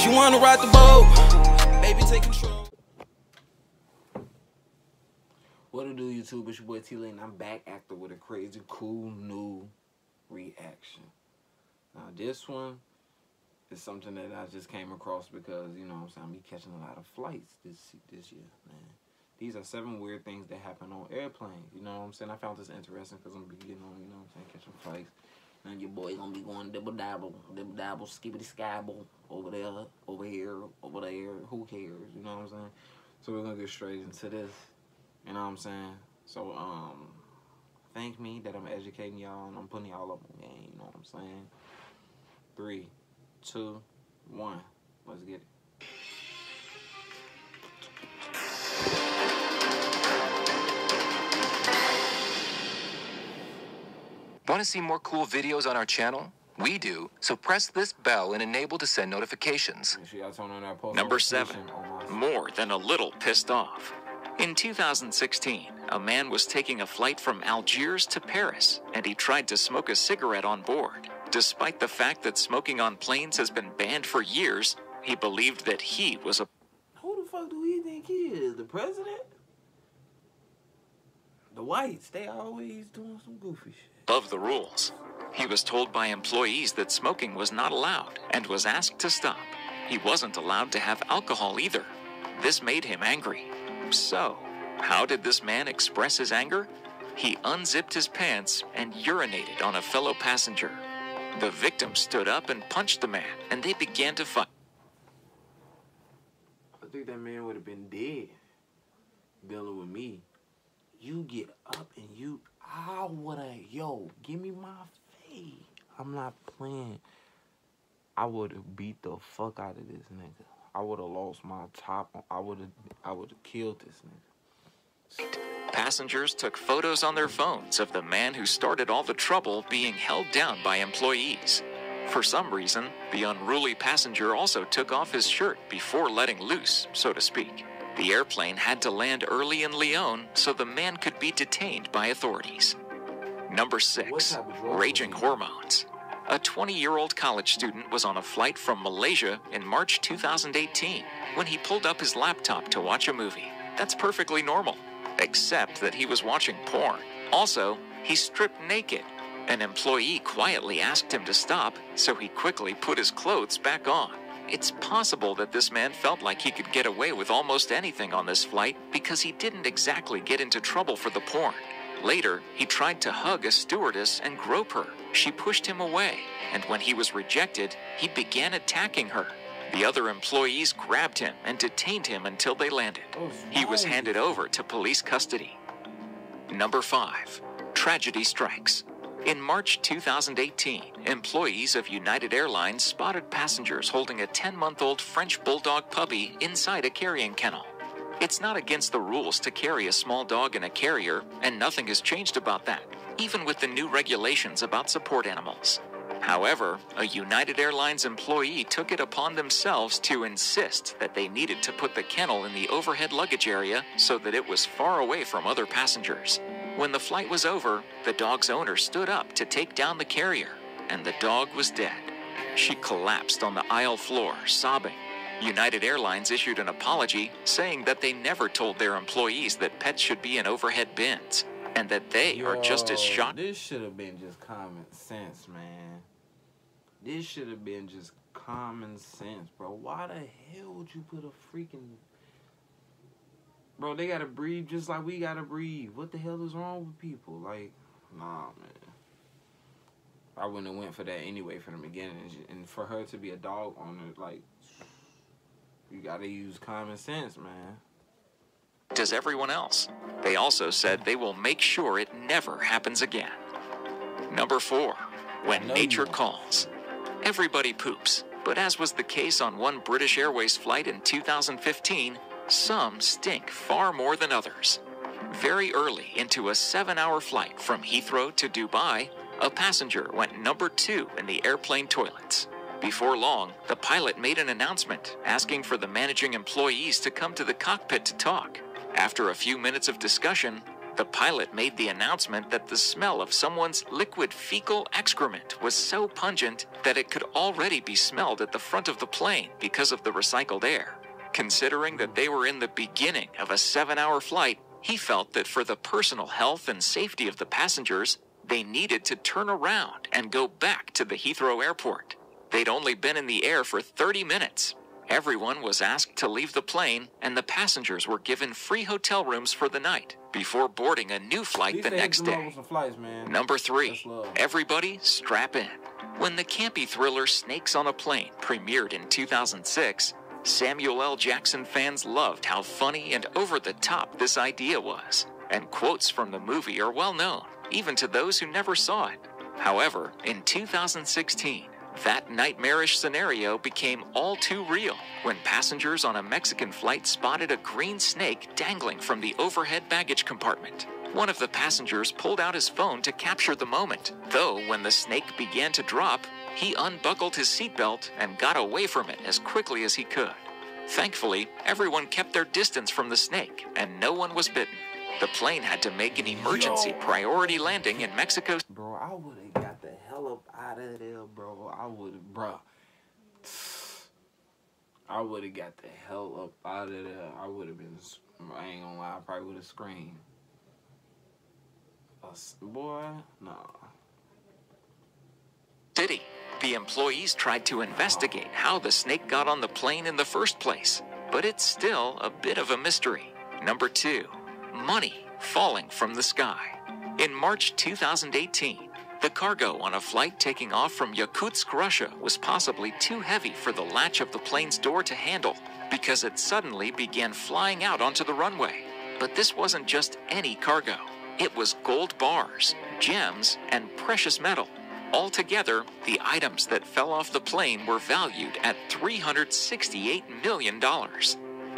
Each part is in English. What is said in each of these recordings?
you wanna ride the boat, baby, take control. What it do, YouTube? It's your boy IamTeeLee, and I'm back after with a crazy, cool, new reaction. Now, this one is something that I just came across because, you know what I'm saying, I'm be catching a lot of flights this year, man. These are 7 weird things that happen on airplanes. You know what I'm saying? I found this interesting because I'm be getting on, you know what I'm saying, catching flights. And your boy gonna be going dibble-dabble, skibbity-skabble, over there, over here, over there. Who cares? You know what I'm saying? So we're gonna get straight into this. You know what I'm saying? So, thank me that I'm educating y'all and I'm putting y'all up on game. You know what I'm saying? 3, 2, 1. Let's get it. Want to see more cool videos on our channel? We do, so press this bell and enable to send notifications. Make sure y'all turn on that post Number 7, notification on more than a little pissed off. In 2016, a man was taking a flight from Algiers to Paris, and he tried to smoke a cigarette on board. Despite the fact that smoking on planes has been banned for years, he believed that he was a... Who the fuck do he think he is? The president? The whites, they always doing some goofy shit. Above the rules. He was told by employees that smoking was not allowed and was asked to stop. He wasn't allowed to have alcohol either. This made him angry. So, how did this man express his anger? He unzipped his pants and urinated on a fellow passenger. The victim stood up and punched the man, and they began to fight. I think that man would have been dead dealing with me. You get up and I would have, yo, give me my face. I'm not playing. I would have beat the fuck out of this nigga. I would have lost my top. I would have killed this nigga. Passengers took photos on their phones of the man who started all the trouble being held down by employees. For some reason, the unruly passenger also took off his shirt before letting loose, so to speak. The airplane had to land early in Lyon so the man could be detained by authorities. Number 6, raging hormones. A 20-year-old college student was on a flight from Malaysia in March 2018 when he pulled up his laptop to watch a movie. That's perfectly normal, except that he was watching porn. Also, he stripped naked. An employee quietly asked him to stop, so he quickly put his clothes back on. It's possible that this man felt like he could get away with almost anything on this flight because he didn't exactly get into trouble for the porn. Later, he tried to hug a stewardess and grope her. She pushed him away, and when he was rejected, he began attacking her. The other employees grabbed him and detained him until they landed. He was handed over to police custody. Number 5, tragedy strikes. In March 2018, employees of United Airlines spotted passengers holding a 10-month-old French bulldog puppy inside a carrying kennel. It's not against the rules to carry a small dog in a carrier, and nothing has changed about that, even with the new regulations about support animals. However, a United Airlines employee took it upon themselves to insist that they needed to put the kennel in the overhead luggage area so that it was far away from other passengers. When the flight was over, the dog's owner stood up to take down the carrier, and the dog was dead. She collapsed on the aisle floor, sobbing. United Airlines issued an apology, saying that they never told their employees that pets should be in overhead bins, and that they are just as shocked. This should have been just common sense, man. This should have been just common sense, bro. Why the hell would you put a freaking... Bro, they gotta breathe just like we gotta breathe. What the hell is wrong with people? Like, nah, man. I wouldn't have went for that anyway from the beginning. And for her to be a dog owner, like, you gotta use common sense, man. Does everyone else? They also said they will make sure it never happens again. Number 4, when nature calls. Everybody poops, but as was the case on one British Airways flight in 2015, some stink far more than others. Very early into a 7-hour flight from Heathrow to Dubai, a passenger went number 2 in the airplane toilets. Before long, the pilot made an announcement asking for the managing employees to come to the cockpit to talk. After a few minutes of discussion, The pilot made the announcement that the smell of someone's liquid fecal excrement was so pungent that it could already be smelled at the front of the plane because of the recycled air. Considering that they were in the beginning of a 7-hour flight, he felt that for the personal health and safety of the passengers, they needed to turn around and go back to the Heathrow airport. They'd only been in the air for 30 minutes. Everyone was asked to leave the plane, and the passengers were given free hotel rooms for the night before boarding a new flight the next day. Number 3, everybody strap in. When the campy thriller Snakes on a Plane premiered in 2006, Samuel L. Jackson fans loved how funny and over-the-top this idea was, and quotes from the movie are well known, even to those who never saw it. However, in 2016, that nightmarish scenario became all too real when passengers on a Mexican flight spotted a green snake dangling from the overhead baggage compartment. One of the passengers pulled out his phone to capture the moment, though when the snake began to drop, he unbuckled his seatbelt and got away from it as quickly as he could. Thankfully, everyone kept their distance from the snake and no one was bitten. The plane had to make an emergency priority landing in Mexico. Bro, I would have got the hell up out of there, bro. I would have got the hell up out of there. I would have been, I ain't gonna lie, I probably would have screamed. Boy, no. City. The employees tried to investigate how the snake got on the plane in the first place, but it's still a bit of a mystery. Number 2, money falling from the sky. In March 2018, the cargo on a flight taking off from Yakutsk, Russia was possibly too heavy for the latch of the plane's door to handle because it suddenly began flying out onto the runway. But this wasn't just any cargo. It was gold bars, gems, and precious metal. Altogether, the items that fell off the plane were valued at $368 million.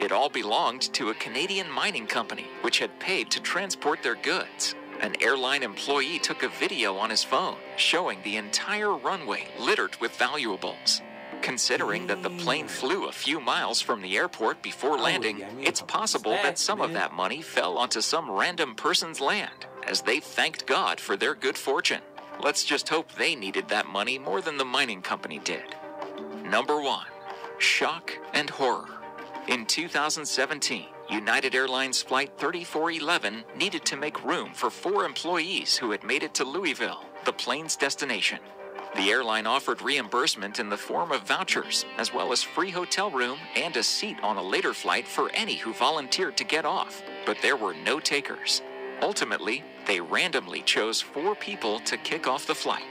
It all belonged to a Canadian mining company, which had paid to transport their goods. An airline employee took a video on his phone, showing the entire runway littered with valuables. Considering that the plane flew a few miles from the airport before landing, it's possible that some of that money fell onto some random person's land, as they thanked God for their good fortune. Let's just hope they needed that money more than the mining company did. Number 1, shock and horror. In 2017, United Airlines Flight 3411 needed to make room for 4 employees who had made it to Louisville, the plane's destination. The airline offered reimbursement in the form of vouchers, as well as free hotel room and a seat on a later flight for any who volunteered to get off, but there were no takers. Ultimately, they randomly chose 4 people to kick off the flight.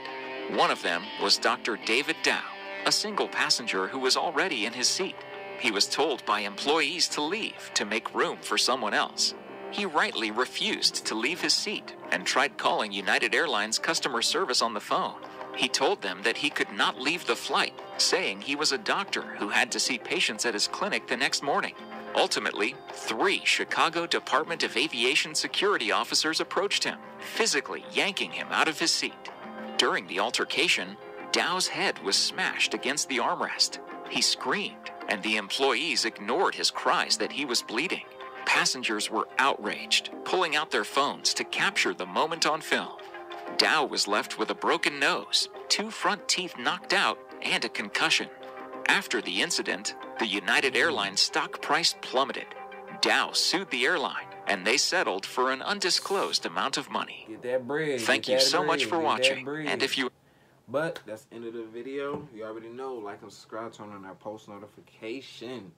One of them was Dr. David Dow, a single passenger who was already in his seat. He was told by employees to leave to make room for someone else. He rightly refused to leave his seat and tried calling United Airlines customer service on the phone. He told them that he could not leave the flight, saying he was a doctor who had to see patients at his clinic the next morning. Ultimately, 3 Chicago Department of Aviation security officers approached him, physically yanking him out of his seat. During the altercation, Dow's head was smashed against the armrest. He screamed, and the employees ignored his cries that he was bleeding. Passengers were outraged, pulling out their phones to capture the moment on film. Dow was left with a broken nose, 2 front teeth knocked out, and a concussion. After the incident, the United Airlines stock price plummeted. Dow sued the airline, and they settled for an undisclosed amount of money. Get that bread. Thank you so much for watching, and if you... But that's the end of the video. You already know, like and subscribe, turn on that post notification.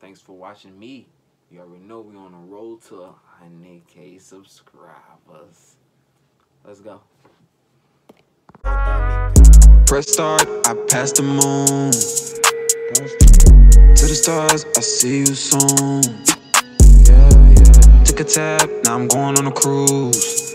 Thanks for watching me. You already know we're on the road to 100K subscribers. Let's go. Press start, I passed the moon. To the stars, I see you soon. Yeah, yeah. Took a tap, now I'm going on a cruise.